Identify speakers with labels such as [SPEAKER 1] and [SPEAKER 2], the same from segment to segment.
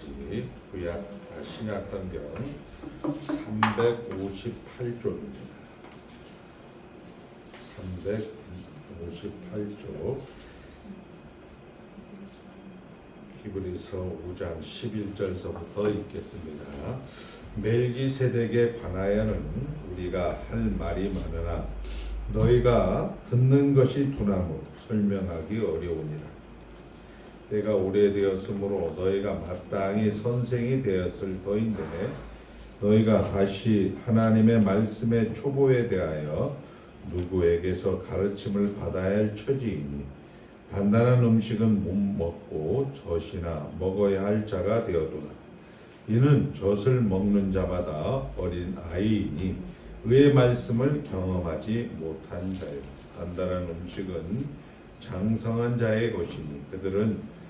[SPEAKER 1] 여기까지 구약 신약 성경 358쪽입니다. 358쪽 히브리서 5장 11절서부터 읽겠습니다. 멜기세덱에 관하여는 우리가 할 말이 많으나 너희가 듣는 것이 두나무 설명하기 어려우니라. 때가 오래되었으므로 너희가 마땅히 선생이 되었을 터인데 너희가 다시 하나님의 말씀의 초보에 대하여 누구에게서 가르침을 받아야 할 처지이니 단단한 음식은 못 먹고 젖이나 먹어야 할 자가 되어도다. 이는 젖을 먹는 자마다 어린 아이이니 의의 말씀을 경험하지 못한 자요. 단단한 음식은 장성한 자의 것이니 그들은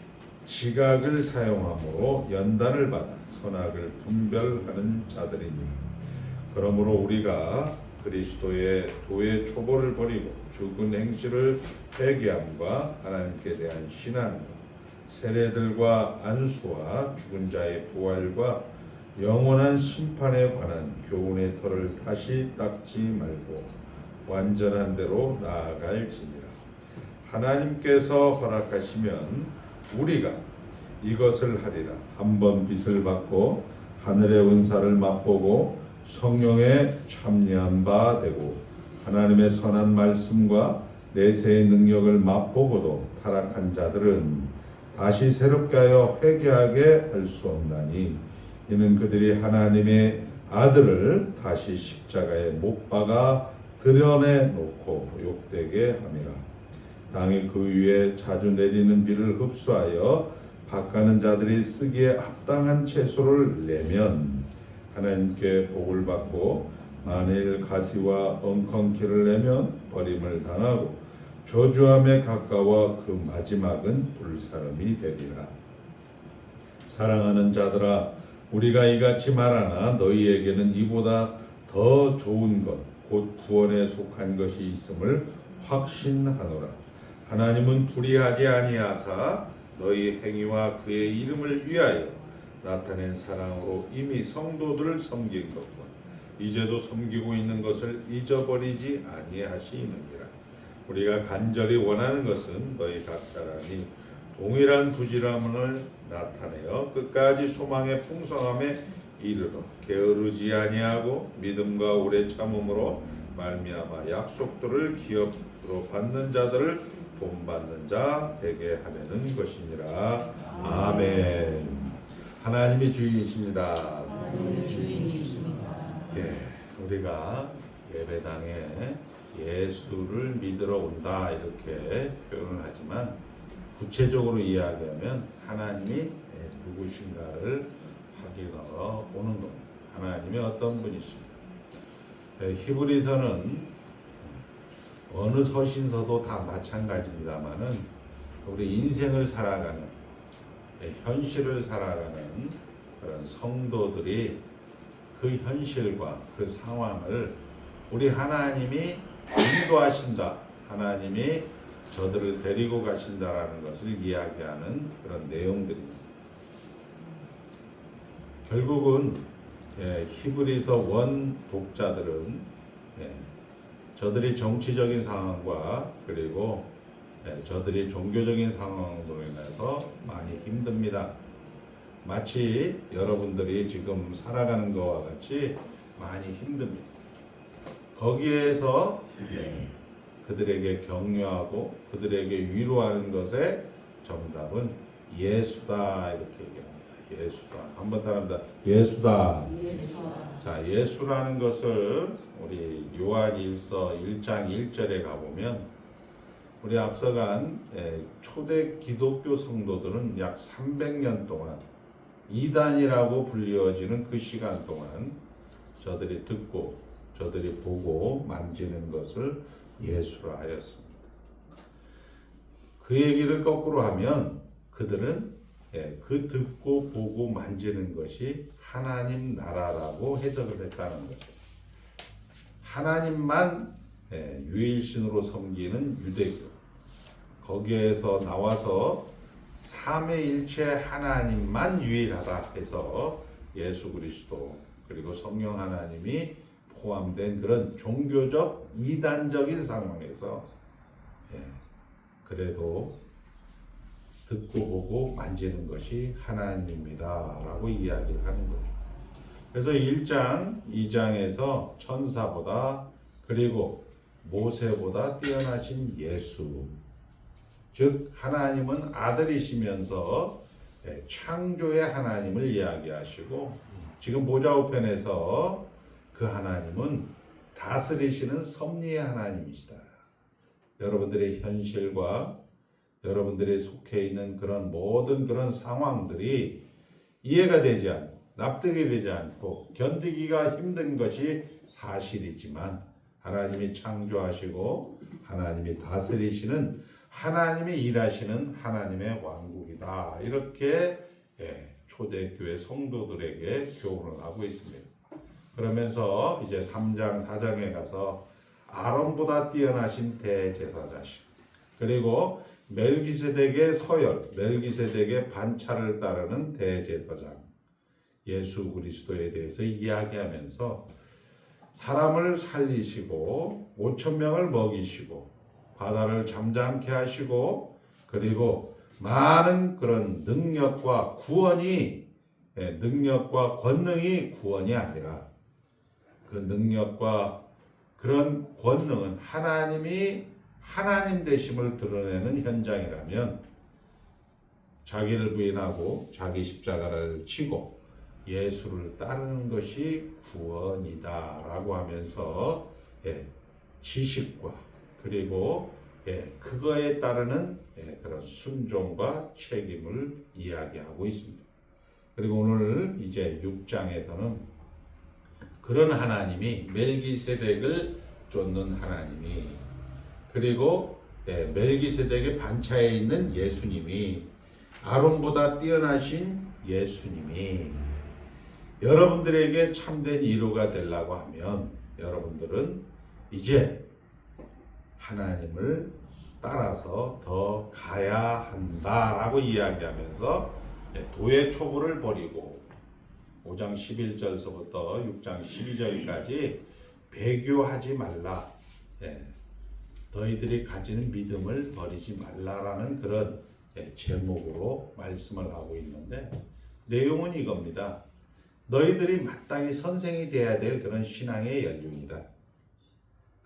[SPEAKER 1] 지각을 사용함으로 연단을 받아 선악을 분별하는 자들이니 그러므로 우리가 그리스도의 도의 초보를 버리고 죽은 행실을 회개함과 하나님께 대한 신앙과 세례들과 안수와 죽은 자의 부활과 영원한 심판에 관한 교훈의 털을 다시 닦지 말고 완전한 대로 나아갈지니라. 하나님께서 허락하시면 우리가 이것을 하리라. 한번 빛을 받고 하늘의 은사를 맛보고 성령에 참여한 바 되고 하나님의 선한 말씀과 내세의 능력을 맛보고도 타락한 자들은 다시 새롭게 하여 회개하게 할 수 없나니 이는 그들이 하나님의 아들을 다시 십자가에 못 박아 드러내놓고 욕되게 함이라. 땅이 그 위에 자주 내리는 비를 흡수하여 밭가는 자들이 쓰기에 합당한 채소를 내면 하나님께 복을 받고 만일 가시와 엉겅퀴를 내면 버림을 당하고 저주함에 가까워 그 마지막은 불사름이 되리라. 사랑하는 자들아 우리가 이같이 말하나 너희에게는 이보다 더 좋은 것 곧 구원에 속한 것이 있음을 확신하노라. 하나님은 불의하지 아니하사 너희 행위와 그의 이름을 위하여 나타낸 사랑으로 이미 성도들을 섬긴 것과 이제도 섬기고 있는 것을 잊어버리지 아니하시느니라. 우리가 간절히 원하는 것은 너희 각 사람이 동일한 부지런함을 나타내어 끝까지 소망의 풍성함에 이르러 게으르지 아니하고 믿음과 오래 참음으로 말미암아 약속들을 기업으로 받는 자들을 본받는 자 되게 하려는 것이니라. 아멘. 하나님이 주인이십니다. 예, 우리가 예배당에 예수를 믿으러 온다 이렇게 표현을 하지만 구체적으로 이야기하면 하나님이 누구신가를 확인하러 오는 겁니다. 하나님이 어떤 분이십니까? 히브리서는 어느 서신서도 다 마찬가지입니다만은 우리 인생을 살아가는 현실을 살아가는 그런 성도들이 그 현실과 그 상황을 우리 하나님이 인도하신다. 하나님이 저들을 데리고 가신다라는 것을 이야기하는 그런 내용들입니다. 결국은 히브리서 원 독자들은 저들이 정치적인 상황과 그리고 저들이 종교적인 상황으로 인해서 많이 힘듭니다. 마치 여러분들이 지금 살아가는 것과 같이 많이 힘듭니다. 거기에서 그들에게 격려하고 그들에게 위로하는 것의 정답은 예수다 이렇게 얘기합니다. 예수다. 한번 따라합니다. 예수다. 자, 예수라는 것을 우리 요한일서 1장 1절에 가보면 우리 앞서간 초대 기독교 성도들은 약 300년 동안 이단이라고 불리워지는 그 시간 동안 저들이 듣고 저들이 보고 만지는 것을 예수라 하였습니다. 그 얘기를 거꾸로 하면 그들은 그 듣고 보고 만지는 것이 하나님 나라라고 해석을 했다는 거죠. 하나님만 유일신으로 섬기는 유대교. 거기에서 나와서 삼위일체 하나님만 유일하다 해서 예수 그리스도 그리고 성령 하나님이 포함된 그런 종교적 이단적인 상황에서 그래도 듣고 보고 만지는 것이 하나님입니다 라고 이야기를 하는 거죠. 그래서 1장, 2장에서 천사보다 그리고 모세보다 뛰어나신 예수, 즉 하나님은 아들이시면서 창조의 하나님을 이야기하시고, 지금 보좌우편에서 그 하나님은 다스리시는 섭리의 하나님이시다. 여러분들의 현실과 여러분들이 속해 있는 그런 모든 그런 상황들이 이해가 되지 않고 납득이 되지 않고 견디기가 힘든 것이 사실이지만, 하나님이 창조하시고 하나님이 다스리시는, 하나님이 일하시는 하나님의 왕국이다. 이렇게 초대교회 성도들에게 교훈을 하고 있습니다. 그러면서 이제 3장, 4장에 가서 아론보다 뛰어나신 대제사장이시고, 그리고 멜기세덱의 서열, 멜기세덱의 반차를 따르는 대제사장 예수 그리스도에 대해서 이야기하면서 사람을 살리시고 5,000명을 먹이시고 바다를 잠잠케 하시고, 그리고 많은 그런 능력과 구원이, 능력과 권능이 구원이 아니라 그 능력과 그런 권능은 하나님이 하나님 되심을 드러내는 현장이라면, 자기를 부인하고 자기 십자가를 지고 예수를 따르는 것이 구원이다 라고 하면서 지식과 그리고 그거에 따르는 그런 순종과 책임을 이야기하고 있습니다. 그리고 오늘 이제 6장에서는 그런 하나님이, 멜기세덱을 쫓는 하나님이, 그리고 멜기세덱의 반차에 있는 예수님이, 아론보다 뛰어나신 예수님이 여러분들에게 참된 이루가 되려고 하면, 여러분들은 이제 하나님을 따라서 더 가야 한다라고 이야기하면서 도의 촉을 버리고 5장 11절서부터 6장 12절까지 배교하지 말라, 너희들이 가지는 믿음을 버리지 말라라는 그런 제목으로 말씀을 하고 있는데, 내용은 이겁니다. 너희들이 마땅히 선생이 되어야 될 그런 신앙의 연륜이다.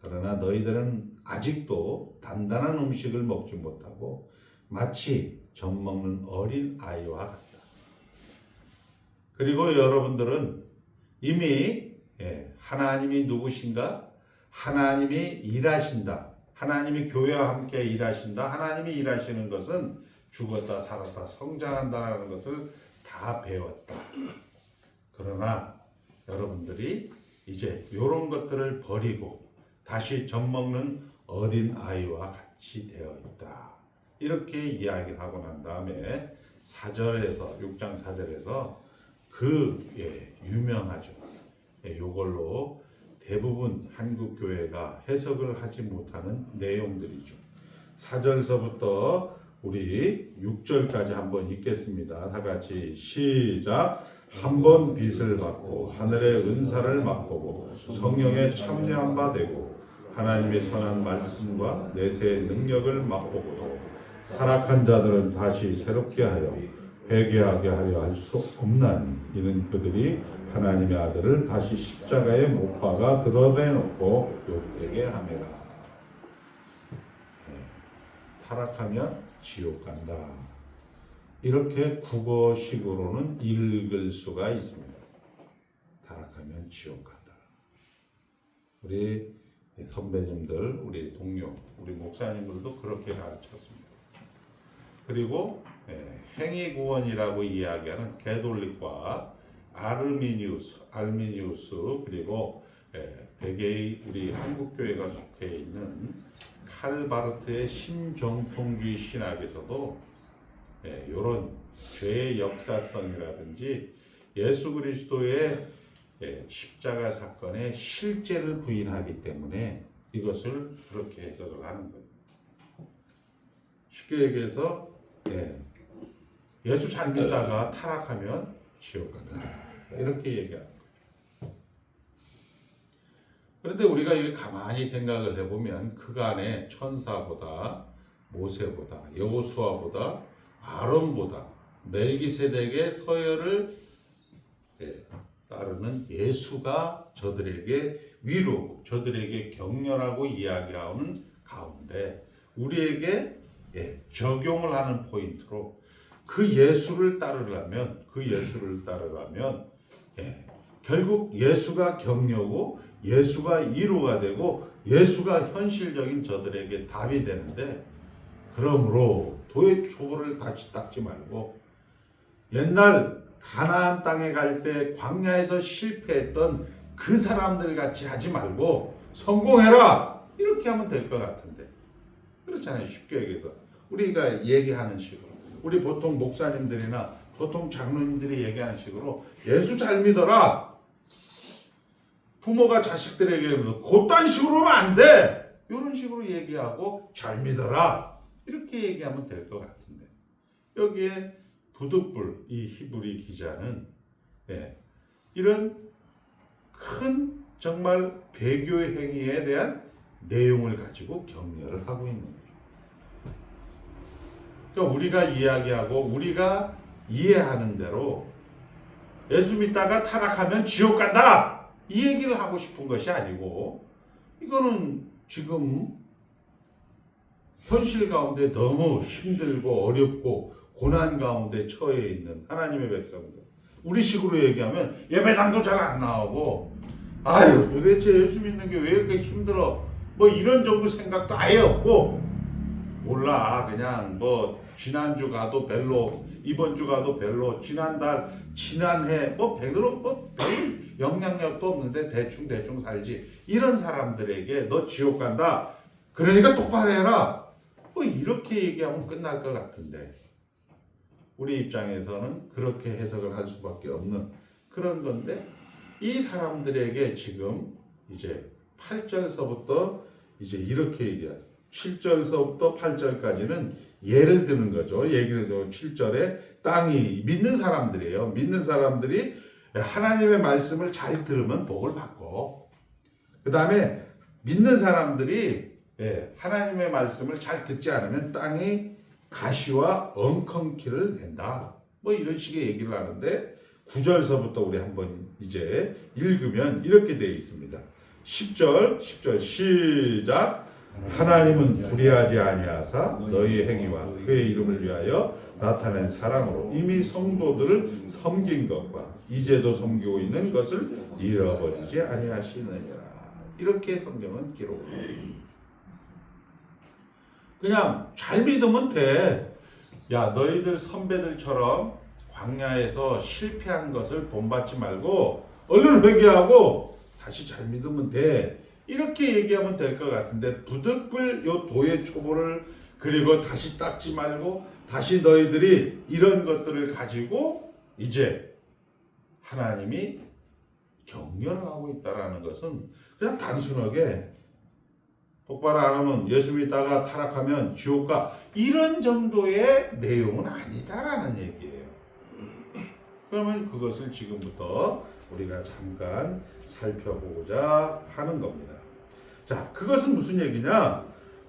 [SPEAKER 1] 그러나 너희들은 아직도 단단한 음식을 먹지 못하고 마치 젖 먹는 어린 아이와 같다. 그리고 여러분들은 이미 하나님이 누구신가? 하나님이 일하신다. 하나님이 교회와 함께 일하신다. 하나님이 일하시는 것은 죽었다 살았다 성장한다는 것을 다 배웠다. 그러나 여러분들이 이제 이런 것들을 버리고 다시 젖 먹는 어린 아이와 같이 되어 있다. 이렇게 이야기를 하고 난 다음에 4절에서 6장 4절에서 그 유명하죠. 이걸로 대부분 한국 교회가 해석을 하지 못하는 내용들이죠. 4절서부터 우리 6절까지 한번 읽겠습니다. 다 같이 시작. 한 번 빛을 받고 하늘의 은사를 맛보고 성령에 참여한 바 되고 하나님의 선한 말씀과 내세의 능력을 맛보고도 타락한 자들은 다시 새롭게 하여 회개하게 하려 할 수 없나니, 이는 그들이 하나님의 아들을 다시 십자가에 못 박아 드러내놓고 욕되게 함이라. 타락하면 지옥 간다. 이렇게 국어식으로는 읽을 수가 있습니다. 타락하면 지옥 간다. 우리 선배님들, 우리 동료, 우리 목사님들도 그렇게 가르쳤습니다. 그리고 행위구원이라고 이야기하는 게돌릭과 알미니우스, 그리고 백의 우리 한국교회가 속해 있는 칼바르트의 신정통주의 신학에서도 이런 죄의 역사성이라든지 예수 그리스도의 십자가 사건의 실제를 부인하기 때문에 이것을 그렇게 해석을 하는 거예요. 쉽게 얘기해서 예수 잘 믿다가 타락하면 지옥 간다. 이렇게 얘기합니다. 그런데 우리가 이게 가만히 생각을 해보면 그간의 천사보다 모세보다 여호수아보다 아론보다 멜기세덱의 서열을 따르는 예수가 저들에게 위로고 저들에게 격려라고 이야기하는 가운데 우리에게 적용을 하는 포인트로 그 예수를 따르려면 결국 예수가 격려고 예수가 위로가 되고 예수가 현실적인 저들에게 답이 되는데, 그러므로 도의 초보를 다시 닦지 말고 옛날 가나안 땅에 갈 때 광야에서 실패했던 그 사람들 같이 하지 말고 성공해라 이렇게 하면 될 것 같은데 그렇잖아요. 쉽게 얘기해서 우리가 얘기하는 식으로 우리 보통 목사님들이나 보통 장로님들이 얘기하는 식으로 예수 잘 믿어라. 부모가 자식들에게 그딴 식으로 하면 안 돼. 이런 식으로 얘기하고 잘 믿어라. 이렇게 얘기하면 될 것 같은데 여기에 부득불 이 히브리 기자는 이런 큰 정말 배교의 행위에 대한 내용을 가지고 격려를 하고 있는 거죠. 그러니까 우리가 이야기하고 우리가 이해하는 대로 예수 믿다가 타락하면 지옥 간다 이 얘기를 하고 싶은 것이 아니고, 이거는 지금 현실 가운데 너무 힘들고 어렵고 고난 가운데 처해 있는 하나님의 백성들, 우리 식으로 얘기하면 예배당도 잘 안 나오고 아유 도대체 예수 믿는 게 왜 이렇게 힘들어 뭐 이런 정도 생각도 아예 없고, 몰라 그냥 뭐 지난주 가도 별로 이번 주 가도 별로 지난달 지난해 뭐 별로 별 영향력도 없는데 대충 살지 이런 사람들에게 너 지옥 간다 그러니까 똑바로 해라 뭐 이렇게 얘기하면 끝날 것 같은데, 우리 입장에서는 그렇게 해석을 할 수밖에 없는 그런 건데, 이 사람들에게 지금 이제 8절서부터 이제 이렇게 얘기해요. 7절서부터 8절까지는 예를 드는 거죠. 예를 들어 7절에 땅이 믿는 사람들이에요. 믿는 사람들이 하나님의 말씀을 잘 들으면 복을 받고, 그 다음에 믿는 사람들이 하나님의 말씀을 잘 듣지 않으면 땅이 가시와 엉겅퀴를 낸다. 뭐 이런 식의 얘기를 하는데 9절서부터 우리 한번 이제 읽으면 이렇게 되어 있습니다. 10절 시작. 하나님은 불의하지 아니하사 너희의 행위와 그의 이름을 위하여 나타낸 사랑으로 이미 성도들을 섬긴 것과 이제도 섬기고 있는 것을 잃어버리지 아니하시느니라. 이렇게 성경은 기록합니다. 그냥 잘 믿으면 돼. 야 너희들 선배들처럼 광야에서 실패한 것을 본받지 말고 얼른 회개하고 다시 잘 믿으면 돼. 이렇게 얘기하면 될 것 같은데 부득불 요 도의 초보를 그리고 다시 닦지 말고 다시 너희들이 이런 것들을 가지고 이제 하나님이 격려를 하고 있다라는 것은 그냥 단순하게 똑바로 안 하면 예수 믿다가 타락하면 지옥 가 이런 정도의 내용은 아니다라는 얘기예요. 그러면 그것을 지금부터 우리가 잠깐 살펴보고자 하는 겁니다. 자, 그것은 무슨 얘기냐?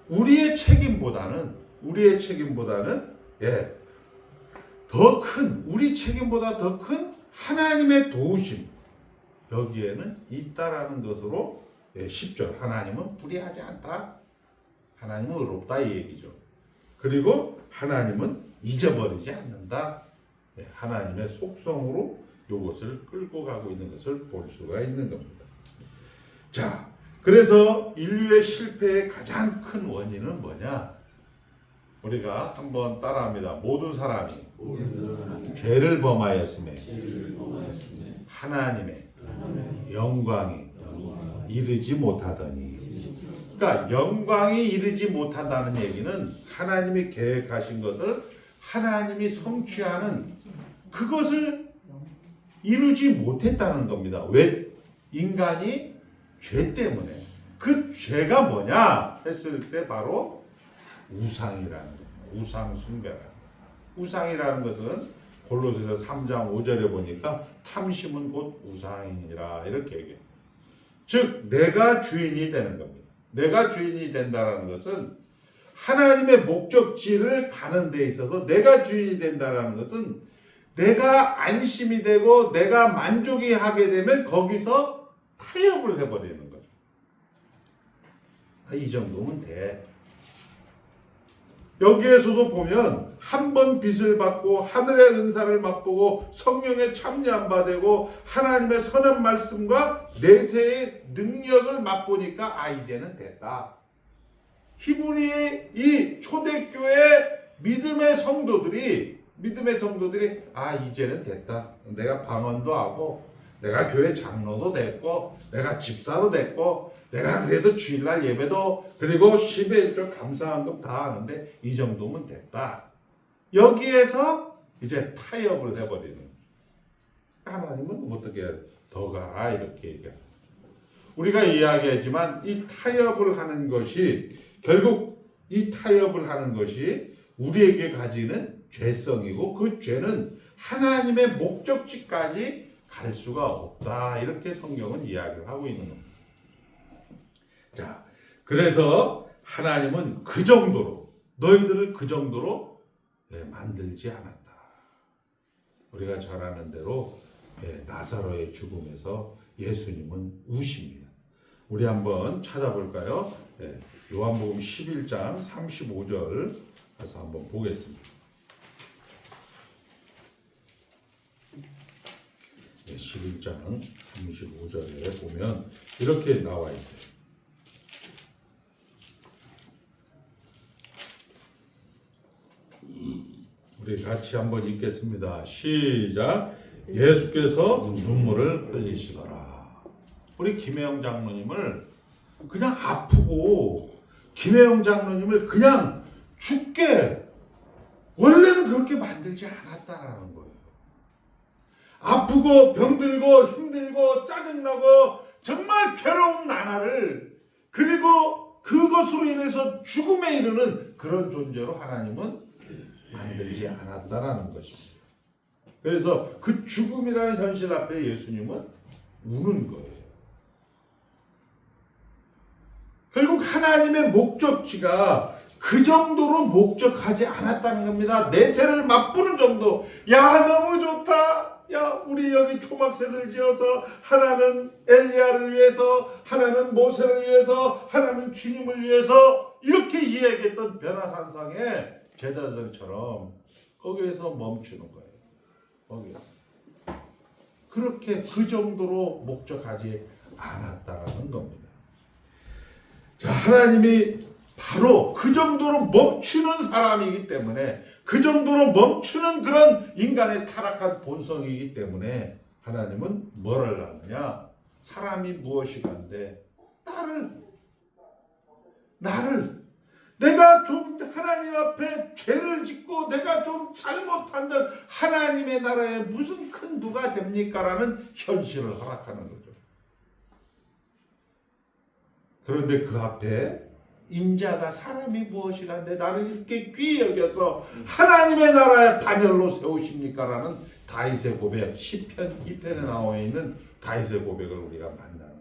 [SPEAKER 1] 우리의 책임보다는 더 큰, 우리 책임보다 더 큰 하나님의 도우심 여기에는 있다라는 것으로 10절 하나님은 불의하지 않다. 하나님은 의롭다 이 얘기죠. 그리고 하나님은 잊어버리지 않는다. 하나님의 속성으로 이것을 끌고 가고 있는 것을 볼 수가 있는 겁니다. 자, 그래서 인류의 실패의 가장 큰 원인은 뭐냐? 우리가 한번 따라합니다. 모든 사람이 죄를 범하였음에 하나님의 영광이 이르지 못하더니, 그러니까 영광이 이르지 못한다는 얘기는 하나님이 계획하신 것을 하나님이 성취하는 그것을 이루지 못했다는 겁니다. 왜? 인간이 죄 때문에. 그 죄가 뭐냐 했을 때 바로 우상이라는 거예요. 우상 숭배라는 거예요. 우상이라는 것은 골로새서 3장 5절에 보니까 탐심은 곧 우상이니라 이렇게 얘기해요. 즉 내가 주인이 되는 겁니다. 내가 주인이 된다는 것은 하나님의 목적지를 가는 데 있어서 내가 주인이 된다는 것은 내가 안심이 되고 내가 만족이 하게 되면 거기서 타협을 해버리는 거죠. 이 정도면 돼. 여기에서도 보면 한 번 빚을 받고 하늘의 은사를 맛보고 성령에 참여한 바 되고 하나님의 선한 말씀과 내세의 능력을 맛보니까 이제는 됐다. 히브리의 이 초대교회 믿음의 성도들이 이제는 됐다. 내가 방언도 하고 내가 교회 장로도 됐고 내가 집사도 됐고 내가 그래도 주일날 예배도 그리고 10의 1조 감사한금 다 하는데 이 정도면 됐다. 여기에서 이제 타협을 해버리는. 하나님은 어떻게 더 가라 이렇게 얘기합니다. 우리가 이야기했지만 이 타협을 하는 것이 결국 이 타협을 하는 것이 우리에게 가지는 죄성이고 그 죄는 하나님의 목적지까지 갈 수가 없다. 이렇게 성경은 이야기를 하고 있는 겁니다. 자, 그래서 하나님은 그 정도로 너희들을 그 정도로 만들지 않았다. 우리가 잘 아는 대로 나사로의 죽음에서 예수님은 우십니다. 우리 한번 찾아볼까요? 요한복음 11장 35절 가서 한번 보겠습니다. 11장 35절에 보면 이렇게 나와 있어요. 우리 같이 한번 읽겠습니다. 시작. 예수께서 눈물을 흘리시더라. 우리 김혜영 장로님을 그냥 아프고 김혜영 장로님을 그냥 죽게 원래는 그렇게 만들지 않았다라는 거예요. 아프고 병들고 힘들고 짜증나고 정말 괴로운 나날을 그리고 그것으로 인해서 죽음에 이르는 그런 존재로 하나님은 만들지 않았다라는 것입니다. 그래서 그 죽음이라는 현실 앞에 예수님은 우는 거예요. 결국 하나님의 목적지가 그 정도로 목적하지 않았다는 겁니다. 내세를 맛보는 정도. 야, 너무 좋다. 야, 우리 여기 초막새들 지어서 하나는 엘리야를 위해서, 하나는 모세를 위해서, 하나는 주님을 위해서 이렇게 이야기했던 변화산상의 제자들처럼 거기에서 멈추는 거예요. 거기 그렇게 그 정도로 목적하지 않았다라는 겁니다. 자, 하나님이 바로 그 정도로 멈추는 사람이기 때문에 그 정도로 멈추는 그런 인간의 타락한 본성이기 때문에 하나님은 뭐를 하느냐? 사람이 무엇이간데 나를 내가 좀 하나님 앞에 죄를 짓고 내가 좀 잘못한들 하나님의 나라에 무슨 큰 누가 됩니까? 라는 현실을 허락하는 거죠. 그런데 그 앞에 인자가 사람이 무엇이간데 나를 이렇게 귀히 여겨서 하나님의 나라의 반열로 세우십니까? 라는 다윗의 고백, 시편 2편에 나와 있는 다윗의 고백을 우리가 만나는 거예요.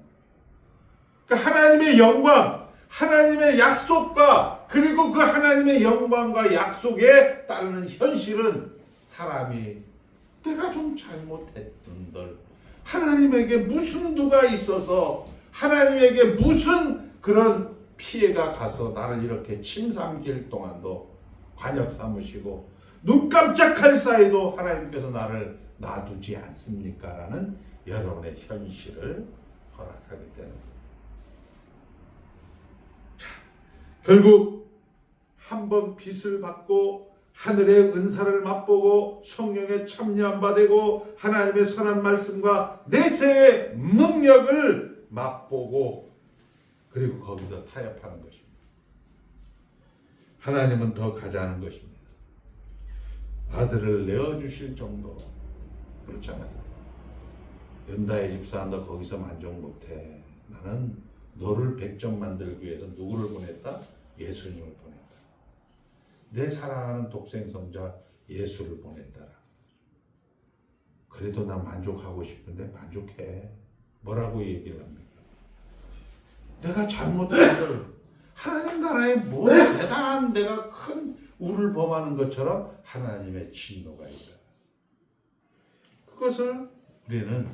[SPEAKER 1] 그러니까 하나님의 영광, 하나님의 약속과 그리고 그 하나님의 영광과 약속에 따르는 현실은 사람이 내가 좀 잘못했던들 하나님에게 무슨 누가 있어서 하나님에게 무슨 그런 피해가 가서 나를 이렇게 침삼킬 동안도 관역 삼으시고 눈 깜짝할 사이도 하나님께서 나를 놔두지 않습니까? 라는 여러분의 현실을 허락하게 되는 거예요. 결국 한 번 빚을 받고 하늘의 은사를 맛보고 성령에 참여한 바 되고 하나님의 선한 말씀과 내세의 능력을 맛보고 그리고 거기서 타협하는 것입니다. 하나님은 더 가자는 것입니다. 아들을 내어주실 정도 그렇잖아요. 연다의 집사 너 거기서 만족 못해. 나는 너를 백정 만들기 위해서 누구를 보냈다? 예수님을 보냈다. 내 사랑하는 독생성자 예수를 보냈더라. 그래도 나 만족하고 싶은데 만족해. 뭐라고 얘기를 합니까? 내가 잘못한 걸 하나님 나라에 뭐 대단한 내가 큰 우를 범하는 것처럼 하나님의 진노가 있다. 그것을 우리는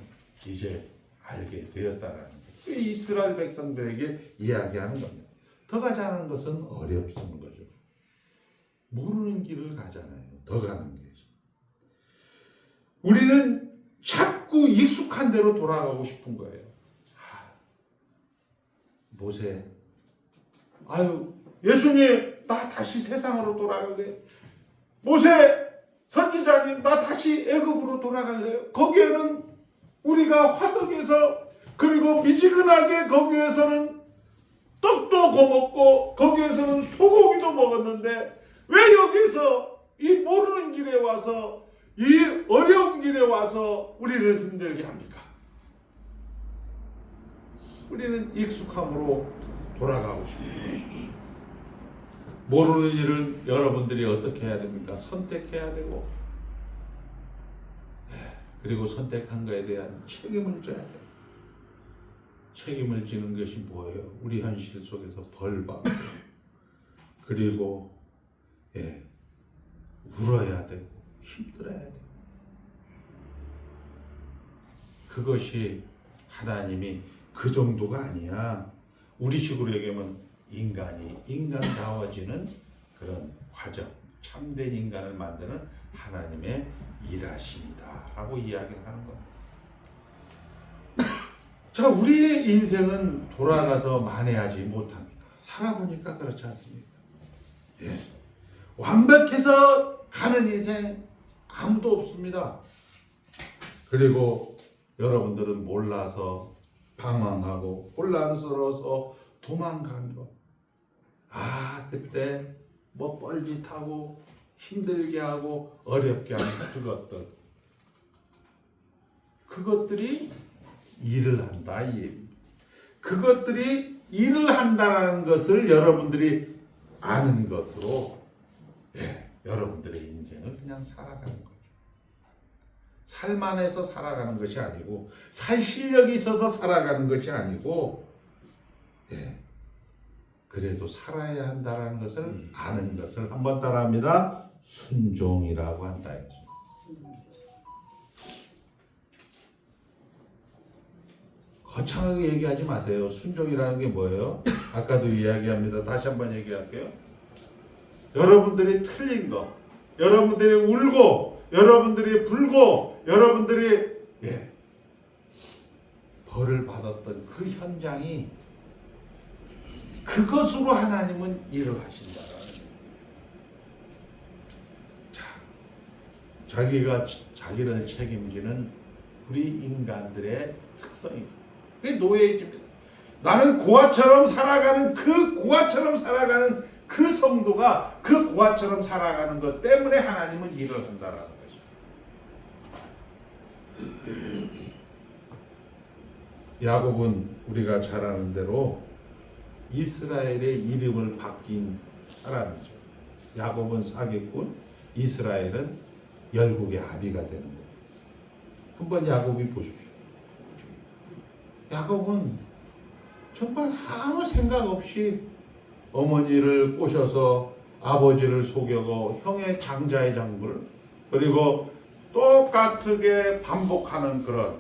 [SPEAKER 1] 이제 알게 되었다라는 거예요. 이스라엘 백성들에게 이야기하는 겁니다. 더 가자는 것은 어렵습니다. 거죠. 모르는 길을 가잖아요. 더 가는 게. 우리는 자꾸 익숙한 대로 돌아가고 싶은 거예요. 모세, 아유 예수님 나 다시 세상으로 돌아갈래요. 모세 선지자님 나 다시 애굽으로 돌아갈래요. 거기에는 우리가 화덕에서 그리고 미지근하게 거기에서는 떡도 거먹고 거기에서는 소고기도 먹었는데 왜 여기서 이 모르는 길에 와서 이 어려운 길에 와서 우리를 힘들게 합니까? 우리는 익숙함으로 돌아가고 싶습니다. 모르는 일을 여러분들이 어떻게 해야 됩니까? 선택해야 되고, 그리고 선택한 것에 대한 책임을 져야 돼요. 책임을 지는 것이 뭐예요? 우리 현실 속에서 벌 받고, 그리고 울어야 되고, 힘들어야 돼요. 그것이 하나님이 그 정도가 아니야. 우리식으로 얘기하면 인간이 인간다워지는 그런 과정, 참된 인간을 만드는 하나님의 일하심이다 라고 이야기를 하는 겁니다. 자, 우리의 인생은 돌아가서 만회하지 못합니다. 살아보니까 그렇지 않습니다. 완벽해서 가는 인생 아무도 없습니다. 그리고 여러분들은 몰라서 방황하고 혼란스러워서 도망간 거. 그때 뭐 뻘짓하고 힘들게 하고 어렵게 하는 그것들이 일을 한다. 그것들이 일을 한다는 것을 여러분들이 아는 것으로 여러분들의 인생을 그냥 살아가는 거죠. 살만해서 살아가는 것이 아니고 살 실력이 있어서 살아가는 것이 아니고 그래도 살아야 한다는 것을 아는 것을 한번 따라합니다. 순종이라고 한다. 거창하게 얘기하지 마세요. 순종이라는 게 뭐예요? 아까도 이야기합니다. 다시 한번 얘기할게요. 여러분들이 틀린 거, 여러분들이 울고, 여러분들이 불고, 여러분들이 벌을 받았던 그 현장이 그것으로 하나님은 일을 하신다. 자기가 자기를 책임지는 우리 인간들의 특성입니다. 그게 노예입니다. 나는 고아처럼 살아가는 그 성도가 그 고아처럼 살아가는 것 때문에 하나님은 일을 한다라는 거죠. 야곱은 우리가 잘 아는 대로 이스라엘의 이름을 바뀐 사람이죠. 야곱은 사기꾼, 이스라엘은 열국의 아비가 되는 거예요. 한번 야곱이 보십시오. 야곱은 정말 아무 생각 없이 어머니를 꼬셔서 아버지를 속여고 형의 장자의 장부를 그리고 똑같게 반복하는 그런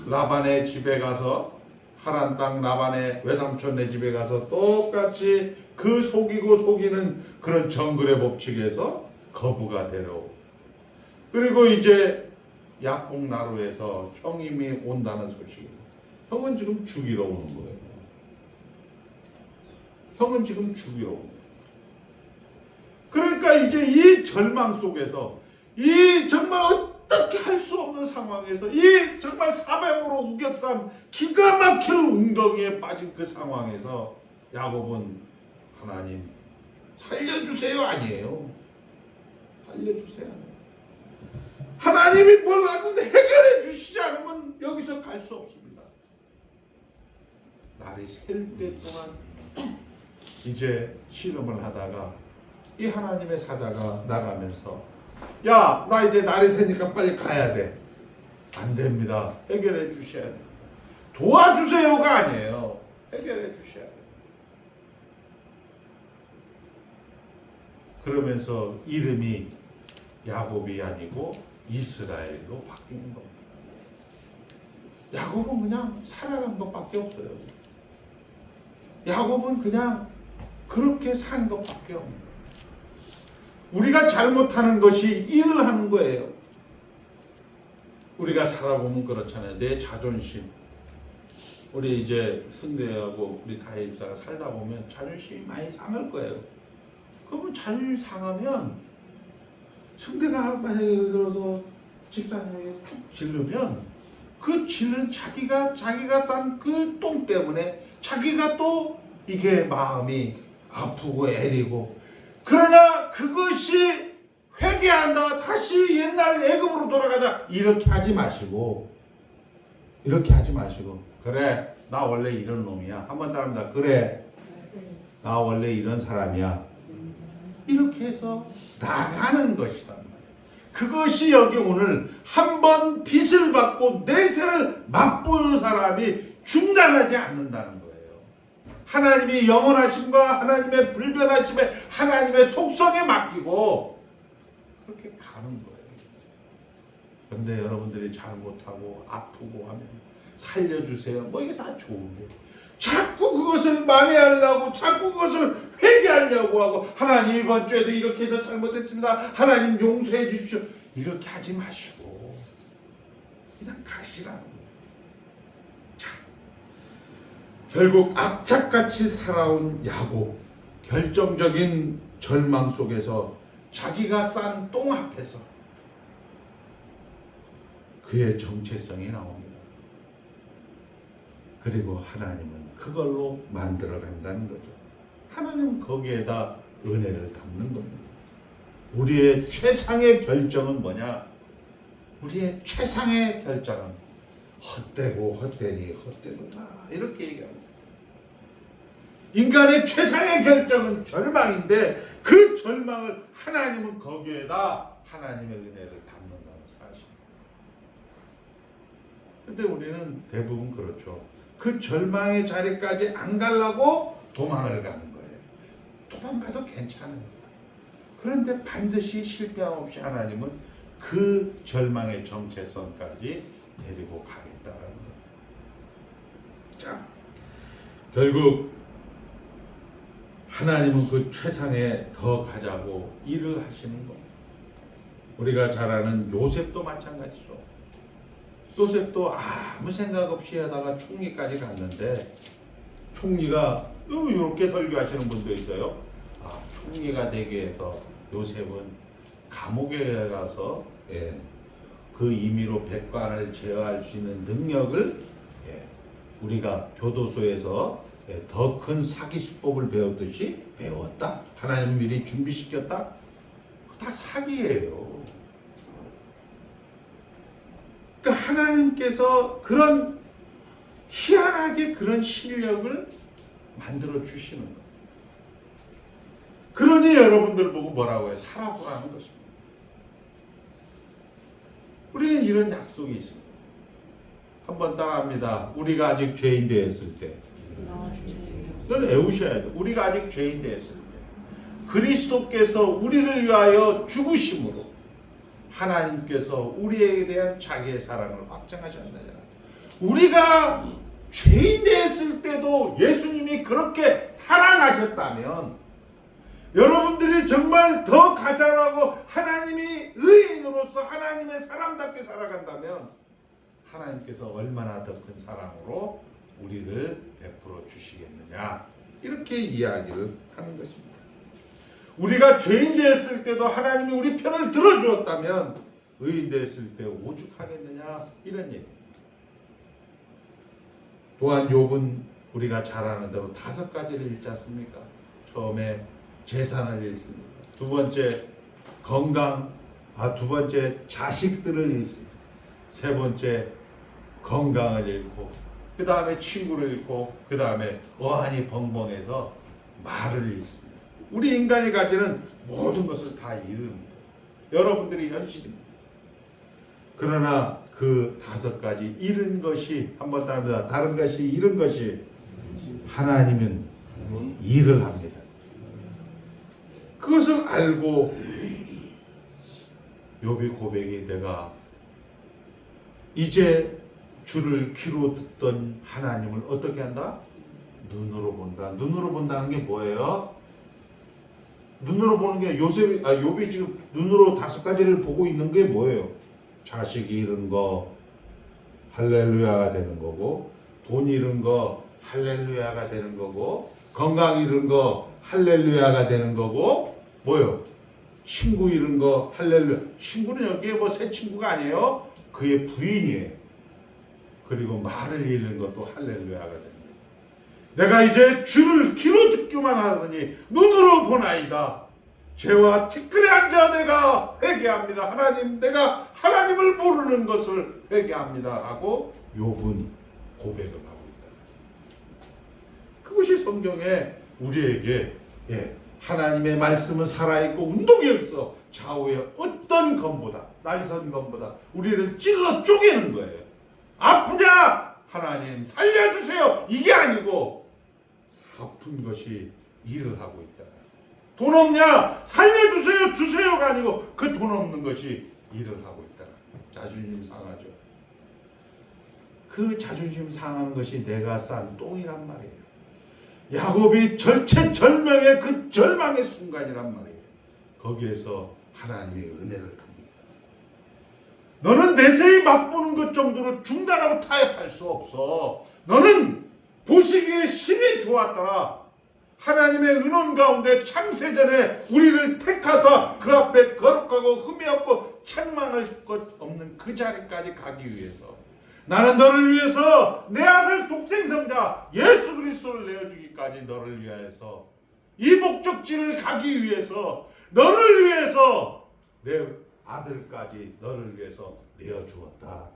[SPEAKER 1] 라반의 집에 가서 하란 땅 라반의 외삼촌네 집에 가서 똑같이 그 속이고 속이는 그런 정글의 법칙에서 거부가 되려 그리고 이제 약복 나루에서 형님이 온다는 소식. 형은 지금 죽이러 오는 거예요. 형은 지금 죽이러 오는 거예요. 그러니까 이제 이 절망 속에서 이 정말 어떻게 할 수 없는 상황에서 이 정말 사방으로 우겨싼 기가 막힐 웅덩이에 빠진 그 상황에서 야곱은 하나님 살려주세요 아니에요. 살려주세요. 하나님이 뭘 하든지 해결해 주시지 않으면 여기서 갈 수 없습니다. 날이 셀 때 동안 이제 씨름을 하다가 이 하나님의 사자가 나가면서 야, 나 이제 날이 새니까 빨리 가야 돼. 안 됩니다. 해결해 주셔야 돼요. 도와주세요가 아니에요. 해결해 주셔야 돼요. 그러면서 이름이 야곱이 아니고 이스라엘로 바뀌는 겁니다. 야곱은 그냥 살아간 것밖에 없어요. 야곱은 그냥 그렇게 산 것밖에 없는 거예요. 우리가 잘못하는 것이 일을 하는 거예요. 우리가 살아보면 그렇잖아요. 내 자존심. 우리 이제 승대하고 우리 다혜입사가 살다 보면 자존심이 많이 상할 거예요. 그러면 자존심이 상하면 승대가 만약에 예를 들어서 직장에게 툭 질르면 그 질른 자기가 싼 그 똥 때문에 자기가 또 이게 마음이 아프고 애리고, 그러나 그것이 회개한다 다시 옛날 애굽으로 돌아가자 이렇게 하지 마시고 그래 나 원래 이런 놈이야 한번 따릅니다. 그래 나 원래 이런 사람이야 이렇게 해서 나가는 것이단 말이에요. 그것이 여기 오늘 한 번 빚을 받고 내세를 맛보는 사람이 중단하지 않는다는 거예요. 하나님이 영원하심과 하나님의 불변하심에 하나님의 속성에 맡기고 그렇게 가는 거예요. 그런데 여러분들이 잘못하고 아프고 하면 살려주세요 뭐 이게 다 좋은데 자꾸 그것을 만회하려고 자꾸 그것을 회개하려고 하고 하나님 이번 주에도 이렇게 해서 잘못했습니다 하나님 용서해 주십시오 이렇게 하지 마시고 그냥 가시라는 거예요. 자, 결국 악착같이 살아온 야곱, 결정적인 절망 속에서 자기가 싼 똥 앞에서 그의 정체성이 나옵니다. 그리고 하나님은 그걸로 만들어 간다는 거죠. 하나님은 거기에다 은혜를 담는 겁니다. 우리의 최상의 결정은 뭐냐? 우리의 최상의 결정은 헛되고 헛되니 헛되도다 이렇게 얘기합니다. 인간의 최상의 결정은 절망인데 그 절망을 하나님은 거기에다 하나님의 은혜를 담는다는 사실. 근데 우리는 대부분 그렇죠. 그 절망의 자리까지 안 가려고 도망을 가는 거예요. 도망가도 괜찮은 거예요. 그런데 반드시 실패함 없이 하나님은 그 절망의 정체성까지 데리고 가겠다는 거예요. 자, 결국 하나님은 그 최상에 더 가자고 일을 하시는 겁니다. 우리가 잘 아는 요셉도 마찬가지죠. 요셉도 아무 생각 없이 하다가 총리까지 갔는데 총리가 이렇게 설교하시는 분도 있어요. 총리가 되기 위해서 요셉은 감옥에 가서 그 임의로 백관을 제어할 수 있는 능력을 우리가 교도소에서 더 큰 사기 수법을 배웠듯이 배웠다. 하나님 미리 준비시켰다. 다 사기예요. 그러니까 하나님께서 그런 희한하게 그런 실력을 만들어 주시는 거예요. 그러니 여러분들 보고 뭐라고 해요? 살아보라는 것입니다. 우리는 이런 약속이 있습니다. 한번 따라합니다. 우리가 아직 죄인 되었을 때. 그걸 외우셔야 돼요. 우리가 아직 죄인 되었을 때. 그리스도께서 우리를 위하여 죽으심으로 하나님께서 우리에게 대한 자기의 사랑을 확증하셨느니라. 우리가 죄인 되었을 때도 예수님이 그렇게 사랑하셨다면 여러분들이 정말 더 가자라고 하나님이 의인으로서 하나님의 사람답게 살아간다면 하나님께서 얼마나 더 큰 사랑으로 우리를 베풀어 주시겠느냐 이렇게 이야기를 하는 것입니다. 우리가 죄인 되었을 때도 하나님이 우리 편을 들어주었다면 의인 되었을 때 오죽하겠느냐 이런 얘기입니다. 또한 욥은 우리가 잘 아는 대로 5가지를 읽지 않습니까? 처음에 재산을 읽습니다. 두 번째 건강, 두 번째 자식들을 읽습니다. 세 번째 건강을 읽고 그 다음에 친구를 읽고 그 다음에 어안이 벙벙해서 말을 읽습니다. 우리 인간이 가지는 모든 것을 다 잃습니다. 여러분들이 현실입니다. 그러나 그 5가지 잃은 것이 한 번 더 합니다. 다른 것이 잃은 것이 하나님은 일을 합니다. 그것을 알고 욥의 고백이 내가 이제 주를 귀로 듣던 하나님을 어떻게 한다? 눈으로 본다. 눈으로 본다는 게 뭐예요? 눈으로 보는 게 욥이 지금 눈으로 5가지를 보고 있는 게 뭐예요? 자식 잃은 거 할렐루야가 되는 거고, 돈 잃은 거 할렐루야가 되는 거고, 건강 잃은 거 할렐루야가 되는 거고, 뭐요? 친구 잃은 거 할렐루야. 친구는 여기에 뭐 새 친구가 아니에요. 그의 부인이에요. 그리고 말을 잃는 것도 할렐루야가 됩니다. 내가 이제 주를 귀로 듣기만 하더니 눈으로 보나이다. 죄와 티끌에 앉아 내가 회개합니다. 하나님, 내가 하나님을 모르는 것을 회개합니다. 하고 욥은 고백을 하고 있다. 그것이 성경에 우리에게 하나님의 말씀은 살아있고 운동력에서 좌우의 어떤 검보다, 날선 검보다 우리를 찔러 쪼개는 거예요. 아프냐? 하나님 살려주세요. 이게 아니고 아픈 것이 일을 하고 있다. 돈 없냐? 살려주세요. 주세요가 아니고 그 돈 없는 것이 일을 하고 있다. 자존심 상하죠. 그 자존심 상하는 것이 내가 싼 똥이란 말이에요. 야곱이 절체절명의 그 절망의 순간이란 말이에요. 거기에서 하나님의 은혜를 탑니다. 너는 내세히 맛보는 것 정도로 중단하고 타협할 수 없어. 너는 보시기에 심히 좋았더라. 하나님의 은원 가운데 창세전에 우리를 택하사 그 앞에 거룩하고 흠이 없고 책망할 것 없는 그 자리까지 가기 위해서, 나는 너를 위해서 내 아들 독생성자 예수 그리스도를 내어주기까지 너를 위하여서, 이 목적지를 가기 위해서, 너를 위해서 내 아들까지 너를 위해서 내어주었다.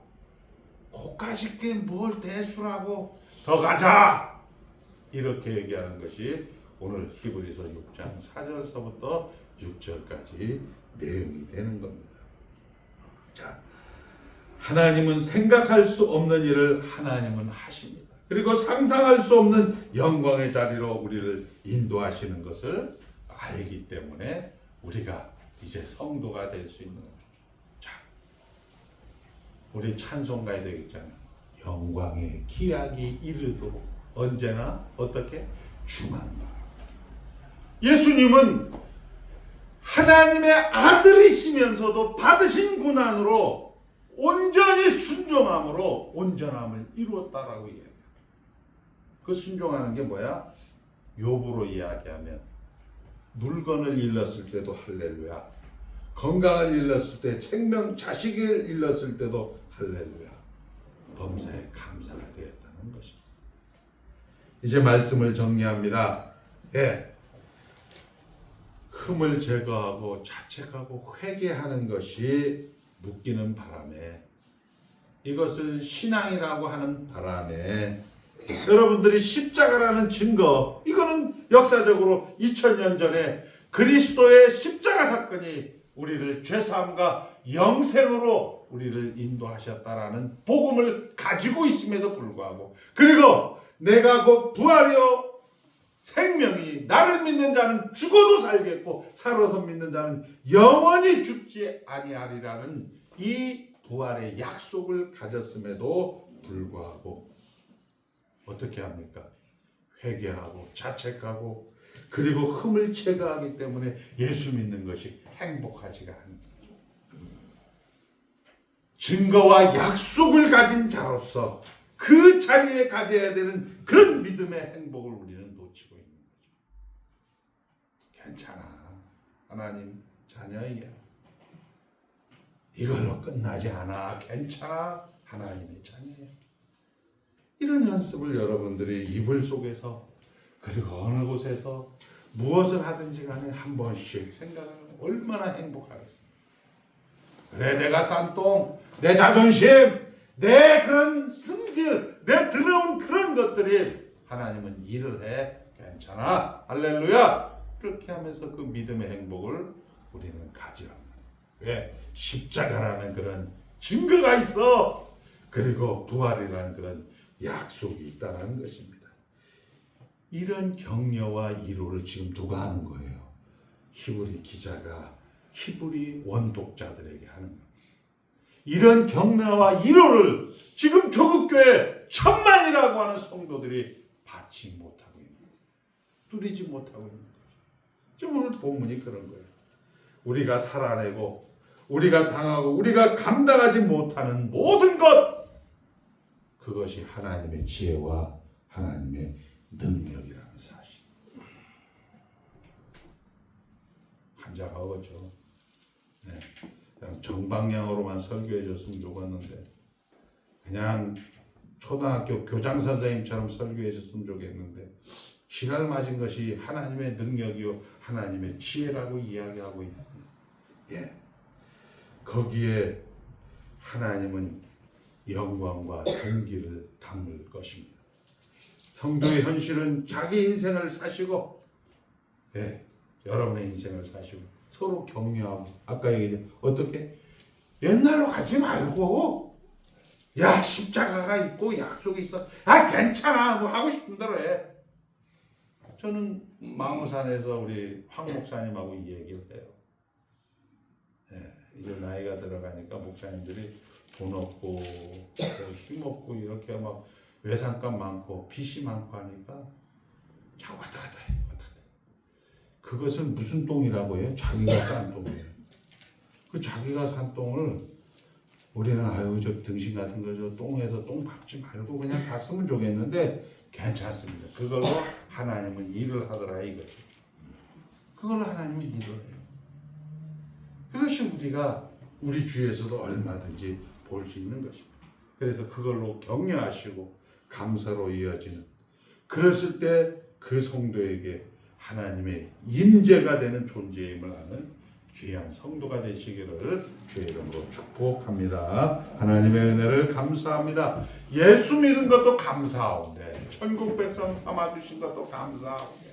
[SPEAKER 1] 고까짓 게 뭘 대수라고, 더 가자. 이렇게 얘기하는 것이 오늘 히브리서 6장 4절서부터 6절까지 내용이 되는 겁니다. 자, 하나님은 생각할 수 없는 일을 하나님은 하십니다. 그리고 상상할 수 없는 영광의 자리로 우리를 인도하시는 것을 알기 때문에 우리가 이제 성도가 될 수 있는 겁니다. 자, 우리 찬송 가야 되겠잖아요. 영광의 기약이 이르도록 언제나 어떻게? 주만. 예수님은 하나님의 아들이시면서도 받으신 고난으로 온전히 순종함으로 온전함을 이루었다라고 이야기해요. 그 순종하는 게 뭐야? 욥으로 이야기하면 물건을 잃었을 때도 할렐루야, 건강을 잃었을 때, 생명, 자식을 잃었을 때도 할렐루야, 범사에 감사가 되었다는 것입니다. 이제 말씀을 정리합니다. 흠을 제거하고 자책하고 회개하는 것이 묶이는 바람에, 이것을 신앙이라고 하는 바람에 여러분들이 십자가라는 증거, 이거는 역사적으로 2000년 전에 그리스도의 십자가 사건이 우리를 죄사함과 영생으로 우리를 인도하셨다라는 복음을 가지고 있음에도 불구하고, 그리고 내가 곧 부활이요 생명이, 나를 믿는 자는 죽어도 살겠고 살아서 믿는 자는 영원히 죽지 아니하리라는 이 부활의 약속을 가졌음에도 불구하고 어떻게 합니까? 회개하고 자책하고 그리고 흠을 제거하기 때문에 예수 믿는 것이 행복하지가 않은 거죠. 증거와 약속을 가진 자로서 그 자리에 가져야 되는 그런 믿음의 행복을 우리는 놓치고 있는 거죠. 괜찮아, 하나님 자녀이야, 이걸로 끝나지 않아, 괜찮아, 하나님의 자녀야. 이런 연습을 여러분들이 이불 속에서 그리고 어느 곳에서 무엇을 하든지 간에 한 번씩 생각하면 얼마나 행복하겠습니까? 그래, 내가 싼 똥, 내 자존심, 내 그런 승질, 내 더러운 그런 것들이 하나님은 일을 해. 괜찮아, 할렐루야. 그렇게 하면서 그 믿음의 행복을 우리는 가지라. 왜? 십자가라는 그런 증거가 있어. 그리고 부활이라는 그런 약속이 있다는 것입니다. 이런 격려와 위로를 지금 누가 하는 거예요? 히브리 기자가 히브리 원독자들에게 하는 겁니다. 이런 격려와 위로를 지금 조국교회 1000만이라고 하는 성도들이 받지 못하고 있는 거예요. 누리지 못하고 있는 거예요. 지금 오늘 본문이 그런 거예요. 우리가 살아내고 우리가 당하고 우리가 감당하지 못하는 모든 것, 그것이 하나님의 지혜와 하나님의 능력이라는 사실. 한자가 어렵죠. 네. 그냥 정방향으로만 설교해 줬으면 좋겠는데 그냥 초등학교 교장 선생님처럼 설교해 줬으면 좋겠는데 신을 맞은 것이 하나님의 능력이요 하나님의 지혜라고 이야기하고 있습니다. 예. 거기에 하나님은 영광과 존귀를 담을 것입니다. 성도의 현실은 자기 인생을 사시고, 예, 여러분의 인생을 사시고 서로 격려하고, 아까 얘기했죠. 어떻게? 옛날로 가지 말고, 야, 십자가가 있고 약속이 있어. 아, 괜찮아. 뭐 하고 싶은 대로 해. 저는 망우산에서 우리 황 목사님하고 이 얘기를 해요. 예, 이제 나이가 들어가니까 목사님들이 돈 없고 힘 없고 이렇게 막 외상값 많고 빚이 많고 하니까 자꾸 왔다 갔다 해. 그것은 무슨 똥이라고 해요? 자기가 싼 똥이에요. 그 자기가 산 똥을 우리는 아유 저 등신 같은 거 저 똥에서 똥 밟지 말고 그냥 갔으면 좋겠는데 괜찮습니다. 그걸로 하나님은 일을 하더라 이거죠. 그걸로 하나님은 일을 해요. 그것이 우리가 우리 주위에서도 얼마든지 볼 수 있는 것입니다. 그래서 그걸로 격려하시고 감사로 이어지는, 그랬을 때 그 성도에게 하나님의 임재가 되는 존재임을 아는 귀한 성도가 되시기를 주의 이름으로 축복합니다. 하나님의 은혜를 감사합니다. 예수 믿은 것도 감사하오네. 천국 백성 삼아주신 것도 감사하오네.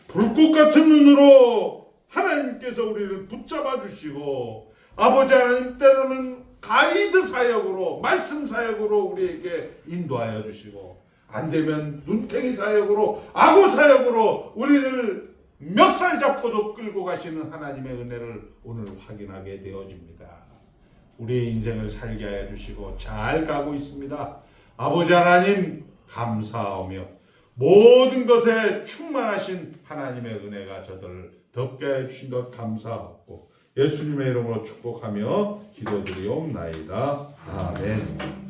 [SPEAKER 1] 불꽃 같은 눈으로 하나님께서 우리를 붙잡아 주시고, 아버지 하나님 때로는 가이드 사역으로, 말씀 사역으로 우리에게 인도하여 주시고, 안되면 눈탱이 사역으로, 악어 사역으로 우리를 멱살 잡고도 끌고 가시는 하나님의 은혜를 오늘 확인하게 되어집니다. 우리의 인생을 살게 하여 주시고 잘 가고 있습니다. 아버지 하나님 감사하며 모든 것에 충만하신 하나님의 은혜가 저들을 덮게 해주신 것 감사하고 예수님의 이름으로 축복하며 기도드리옵나이다. 아멘.